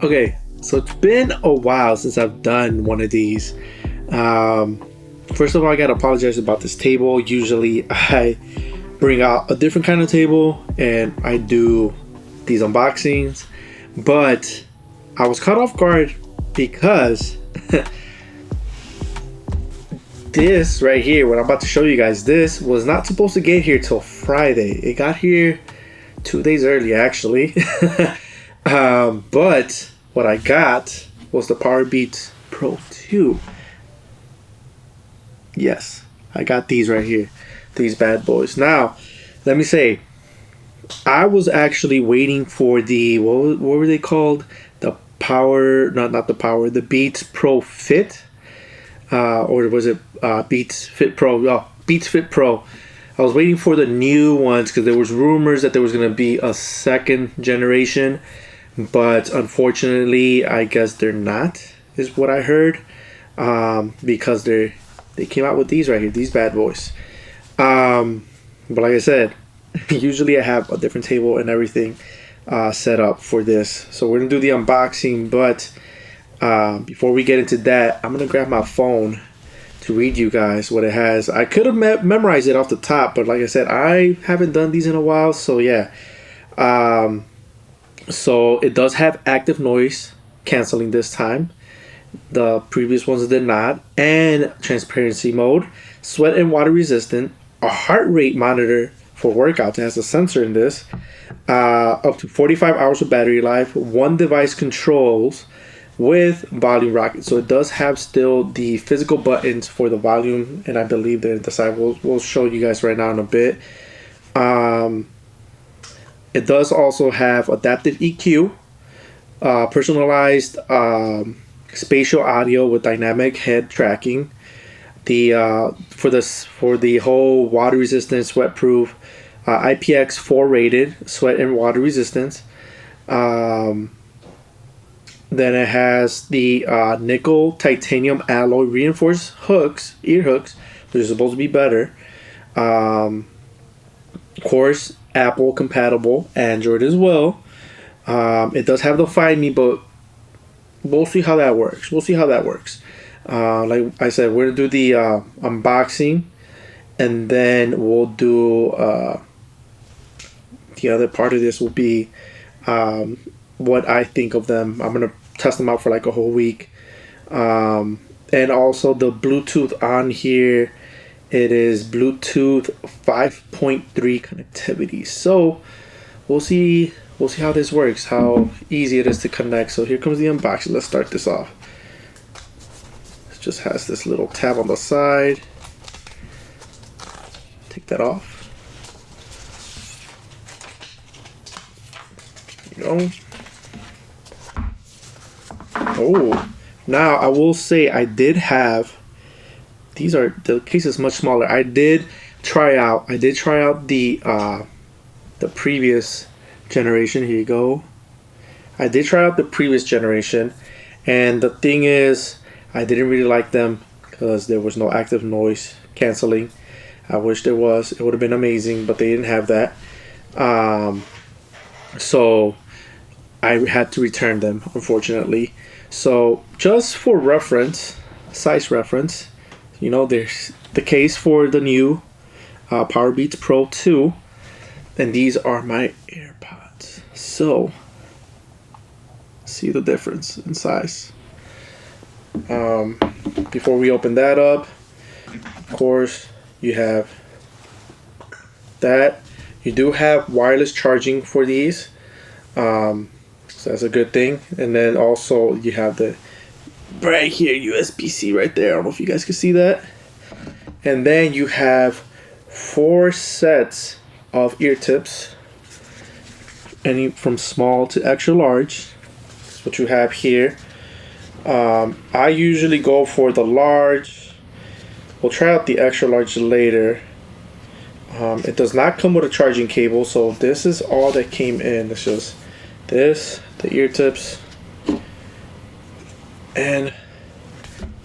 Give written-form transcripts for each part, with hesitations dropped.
Okay, so it's been a while since I've done one of these. First of all, I gotta apologize about this table. Usually I bring out a different kind of table and I do these unboxings, but I was caught off guard because this right here, what I'm about to show you guys, this was not supposed to get here till Friday. It got here 2 days early, actually. But what I got was the PowerBeats Pro 2. Yes, I got these right here, these bad boys. Now, let me say, I was actually waiting for the, what were they called? The Power, not the Power, the Beats Pro Fit. Or was it Beats Fit Pro? Oh, Beats Fit Pro. I was waiting for the new ones because there was rumors that there was going to be a second generation, but unfortunately, I guess they're not, is what I heard, because they came out with these right here, these bad boys. But like I said, usually I have a different table and everything set up for this, so we're gonna do the unboxing. But before we get into that, I'm gonna grab my phone to read you guys what it has. I could have memorized it off the top, but like I said, I haven't done these in a while, so yeah. So it does have active noise canceling this time. The previous ones did not. And transparency mode, sweat and water resistant, a heart rate monitor for workouts. It has a sensor in this. Up to 45 hours of battery life. One device controls with volume rocket. So it does have still the physical buttons for the volume, and I believe they're the side. We'll show you guys right now in a bit. It does also have adaptive EQ, personalized spatial audio with dynamic head tracking. The for the whole water resistant, sweat proof, IPX4 rated sweat and water resistance. Then it has the nickel titanium alloy reinforced hooks, ear hooks, which is supposed to be better. Of course, Apple compatible, Android as well. It does have the Find Me, but we'll see how that works. Like I said, we're gonna do the unboxing, and then we'll do the other part of this will be what I think of them. I'm gonna test them out for like a whole week, and also the Bluetooth on here. It is Bluetooth 5.3 connectivity. So we'll see how this works, how easy it is to connect. So here comes the unboxing. Let's start this off. It just has this little tab on the side. Take that off. There you go. Oh, now I will say I did have, the case is much smaller. I did try out the previous generation. Here you go. I did try out the previous generation, and the thing is, I didn't really like them because there was no active noise canceling. I wish there was. It would have been amazing, but they didn't have that. So I had to return them, unfortunately. So just for reference, size reference, there's the case for the new PowerBeats Pro 2, and these are my AirPods. So see the difference in size. Before we open that up, of course, you have that. You do have wireless charging for these, so that's a good thing. And then also you have the right here USB-C right there. I don't know if you guys can see that. And then you have 4 sets of ear tips, any from small to extra large. That's what you have here. I usually go for the large. We'll try out the extra large later. It does not come with a charging cable, so this is all that came in. It's just this, the ear tips, and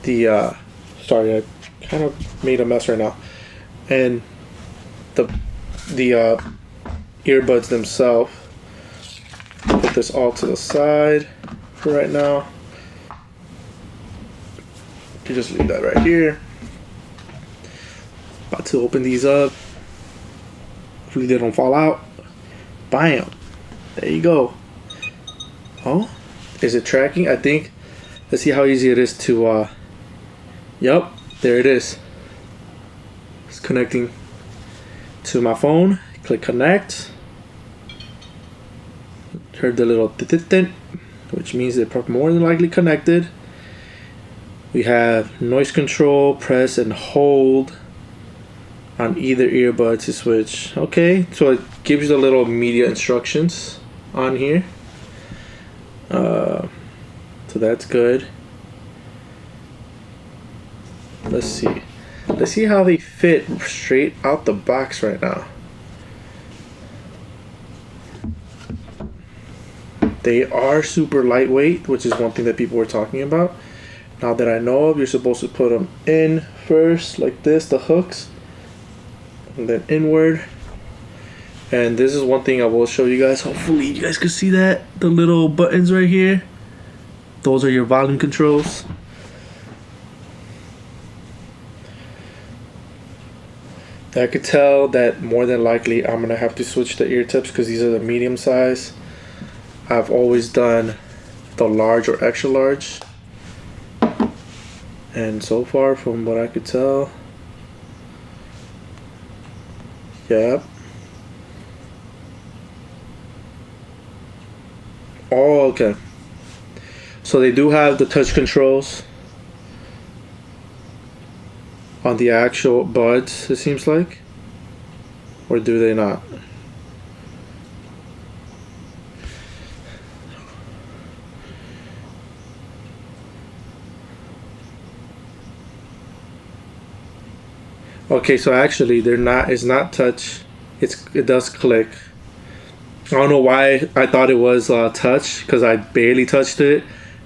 the sorry, I kind of made a mess right now, and the earbuds themselves. Put this all to the side. for right now. You just leave that right here. About to open these up. Hopefully they don't fall out. Bam. There you go. Oh, is it tracking? I think. Let's see how easy it is to, yup, there it is. It's connecting to my phone. Click connect. Heard the little tit, which means they're more than likely connected. We have noise control, press and hold on either earbud to switch. Okay, so it gives you the little media instructions on here. So that's good. Let's see. Let's see how they fit straight out the box right now. They are super lightweight, which is one thing that people were talking about. Now that I know of, you're supposed to put them in first, like this, the hooks, and then inward. And this is one thing I will show you guys. Hopefully you guys can see that. The little buttons right here. Those are your volume controls. I could tell that more than likely I'm going to have to switch the ear tips because these are the medium size. I've always done the large or extra large. And so far, from what I could tell, yep. Oh, okay. So they do have the touch controls on the actual buds, it seems like. Or do they not? Okay, so actually they're not, it's not touch. It does click. I don't know why I thought it was touch, because I barely touched it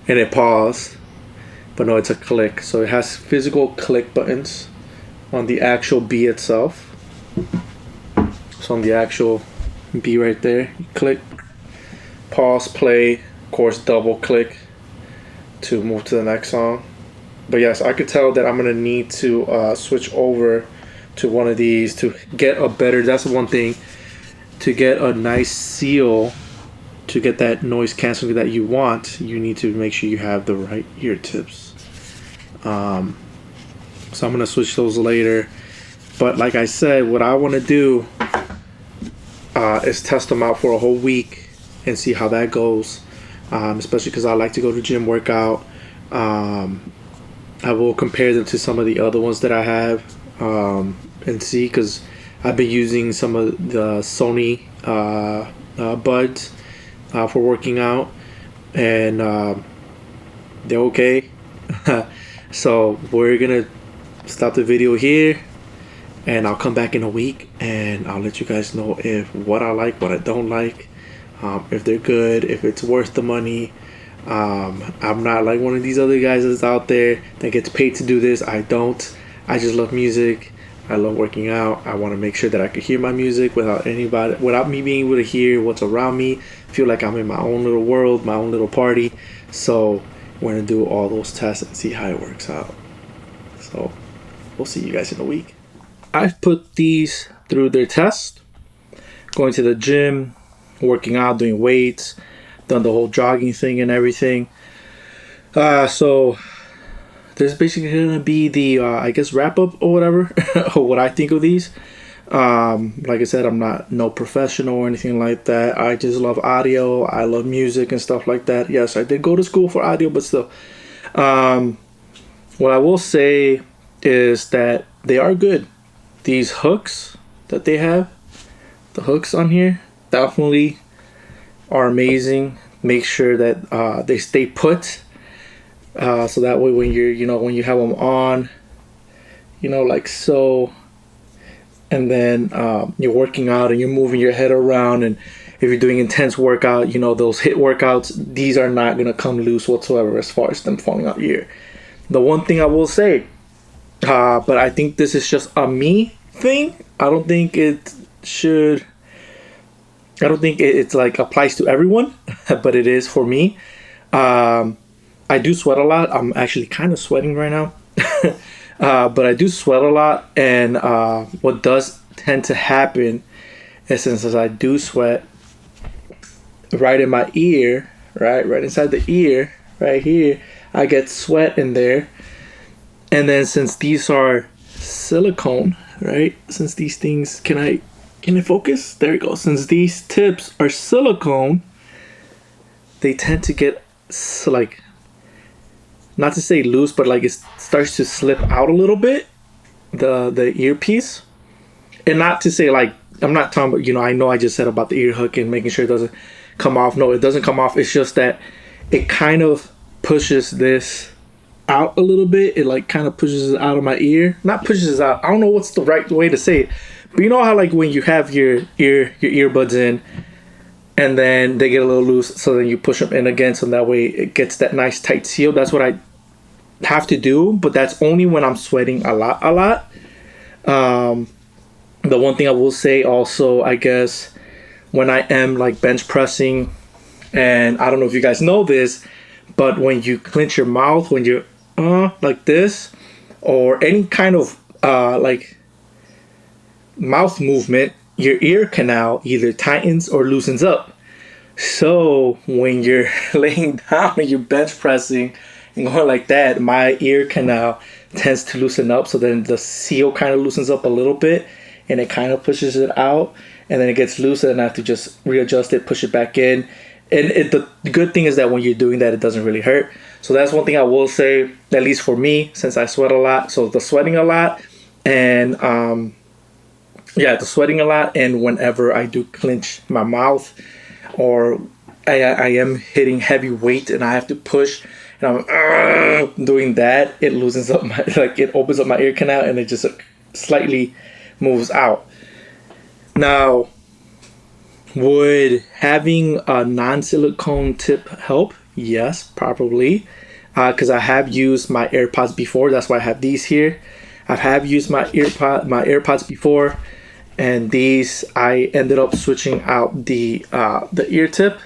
and it paused. But no, it's a click. So it has physical click buttons on the actual B itself. So on the actual B right there, you click, pause, play, of course double click to move to the next song. But yes, I could tell that I'm gonna need to switch over to one of these to get a better, that's the one thing, to get a nice seal, to get that noise canceling that you want, you need to make sure you have the right ear tips. So I'm gonna switch those later. But like I said, what I want to do is test them out for a whole week and see how that goes. Especially because I like to go to gym workout. I will compare them to some of the other ones that I have and see, because I've been using some of the Sony buds for working out, and they're okay. So we're gonna stop the video here, and I'll come back in a week and I'll let you guys know if what I like, what I don't like, if they're good, if it's worth the money. I'm not like one of these other guys that's out there that gets paid to do this. I don't. I just love music. I love working out. I want to make sure that I can hear my music without me being able to hear what's around me. Feel like I'm in my own little world, my own little party. So we're gonna do all those tests and see how it works out. So we'll see you guys in a week. I've put these through their test. Going to the gym, working out, doing weights, done the whole jogging thing and everything. So there's basically gonna be the I guess wrap up or whatever or what I think of these. Like I said, I'm no professional or anything like that. I just love audio. I love music and stuff like that. Yes, I did go to school for audio, but still. What I will say is that they are good. These hooks that they have, the hooks on here, definitely are amazing. Make sure that they stay put, so that way when when you have them on, like so, and then you're working out and you're moving your head around, and if you're doing intense workout, those hit workouts, these are not gonna come loose whatsoever as far as them falling out your ear. The one thing I will say, but I think this is just a me thing. I don't think it's like applies to everyone, but it is for me. I do sweat a lot. I'm actually kind of sweating right now. But I do sweat a lot, and what does tend to happen is, since I do sweat right in my ear, right inside the ear, right here, I get sweat in there. And then since these are silicone, right? Since these things, can I focus? There we go. Since these tips are silicone, they tend to get like, not to say loose, but like it starts to slip out a little bit, the earpiece. And not to say like, I'm not talking about, I know I just said about the ear hook and making sure it doesn't come off. No, it doesn't come off. It's just that it kind of pushes this out a little bit. It like kind of pushes it out of my ear. Not pushes it out. I don't know what's the right way to say it. But you know how like when you have your earbuds in, and then they get a little loose, so then you push them in again, so that way it gets that nice tight seal. That's what I have to do, but that's only when I'm sweating a lot. The one thing I will say also, I guess, when I am like bench pressing, and I don't know if you guys know this, but when you clench your mouth, when you're like this, or any kind of like mouth movement, your ear canal either tightens or loosens up. So when you're laying down and you're bench pressing and going like that, my ear canal tends to loosen up. So then the seal kind of loosens up a little bit, and it kind of pushes it out, and then it gets loose, and I have to just readjust it, push it back in. And the good thing is that when you're doing that, it doesn't really hurt. So that's one thing I will say, at least for me, since I sweat a lot. So the sweating a lot, and the sweating a lot, and whenever I do clench my mouth, or I am hitting heavy weight and I have to push, and I'm doing that, it loosens up my, like it opens up my ear canal, and it just slightly moves out. Now, would having a non-silicone tip help? Yes, probably, because I have used my AirPods before. That's why I have these here. I have used my AirPods before, and these I ended up switching out the ear tip. I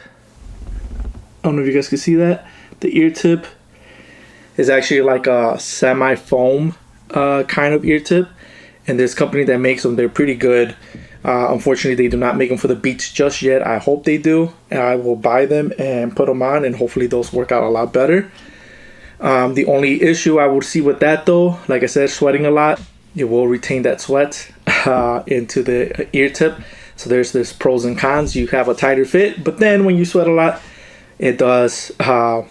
don't know if you guys can see that. The ear tip is actually like a semi-foam kind of ear tip, and this company that makes them, they're pretty good. Unfortunately, they do not make them for the beats just yet. I hope they do, and I will buy them and put them on, and hopefully those work out a lot better. The only issue I would see with that, though, like I said, sweating a lot, it will retain that sweat into the ear tip. So there's pros and cons. You have a tighter fit, but then when you sweat a lot, it is gonna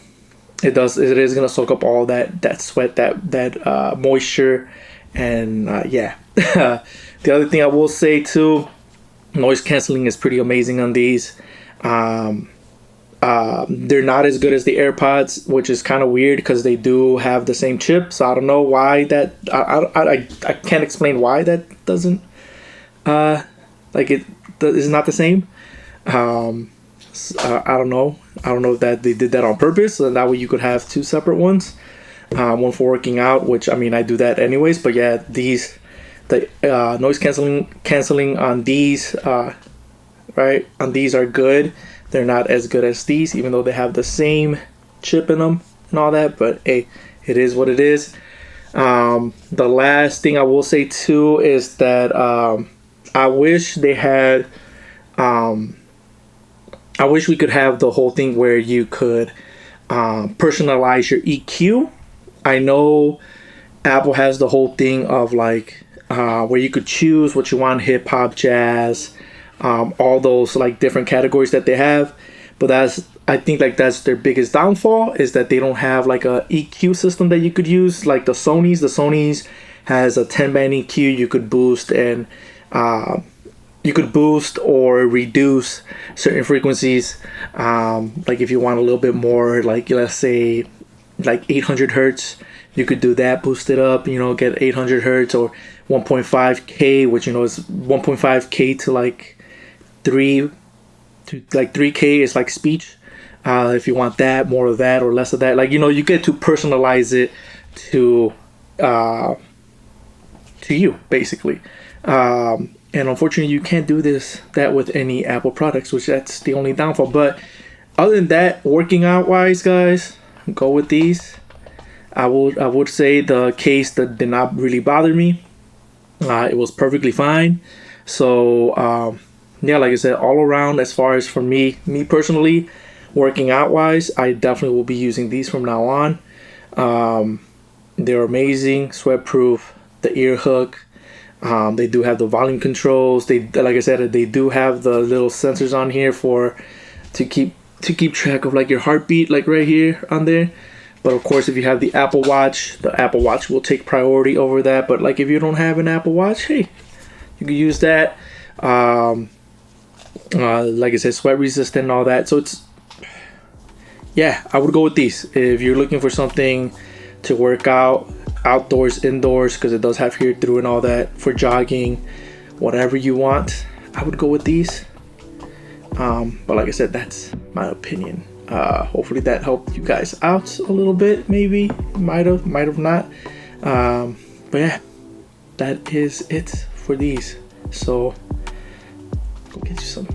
soak up all that sweat, that moisture, and yeah. The other thing I will say too, noise canceling is pretty amazing on these. They're not as good as the AirPods, which is kind of weird because they do have the same chip. So I don't know why that. I can't explain why that doesn't like it is not the same. I don't know. I don't know if that they did that on purpose, so that way you could have two separate ones. One for working out, which I mean I do that anyways. But yeah, the noise canceling on these right on these are good. They're not as good as these, even though they have the same chip in them and all that, but hey, it is what it is. The last thing I will say too is that I wish they had I wish we could have the whole thing where you could personalize your EQ. I know Apple has the whole thing of like where you could choose what you want, hip hop, jazz, all those like different categories that they have. But I think like that's their biggest downfall, is that they don't have like a EQ system that you could use like the Sony's has a 10-band EQ. You could boost and you could boost or reduce certain frequencies. Like if you want a little bit more, like let's say like 800 hertz, you could do that, boost it up, get 800 hertz, or 1.5K, which is 1.5K to like 3K is like speech. If you want that, more of that or less of that, like you get to personalize it to you basically. And unfortunately, you can't do that with any Apple products, which that's the only downfall. But Other than that, working out wise, guys, go with these. I would say the case that did not really bother me. It was perfectly fine. So yeah, like I said, all around, as far as for me personally, working out wise, I definitely will be using these from now on. They're amazing, sweat proof. The ear hook. They do have the volume controls. They, like I said, they do have the little sensors on here for to keep track of like your heartbeat, like right here on there. But of course, if you have the Apple Watch will take priority over that. But like if you don't have an Apple Watch, hey, you can use that. Like I said, sweat resistant and all that. So it's, yeah, I would go with these if you're looking for something to work out outdoors, indoors, because it does have hear through and all that, for jogging, whatever you want. I would go with these. But like I said, that's my opinion. Hopefully that helped you guys out a little bit. Maybe might have not. But yeah, that is it for these. So go get you some.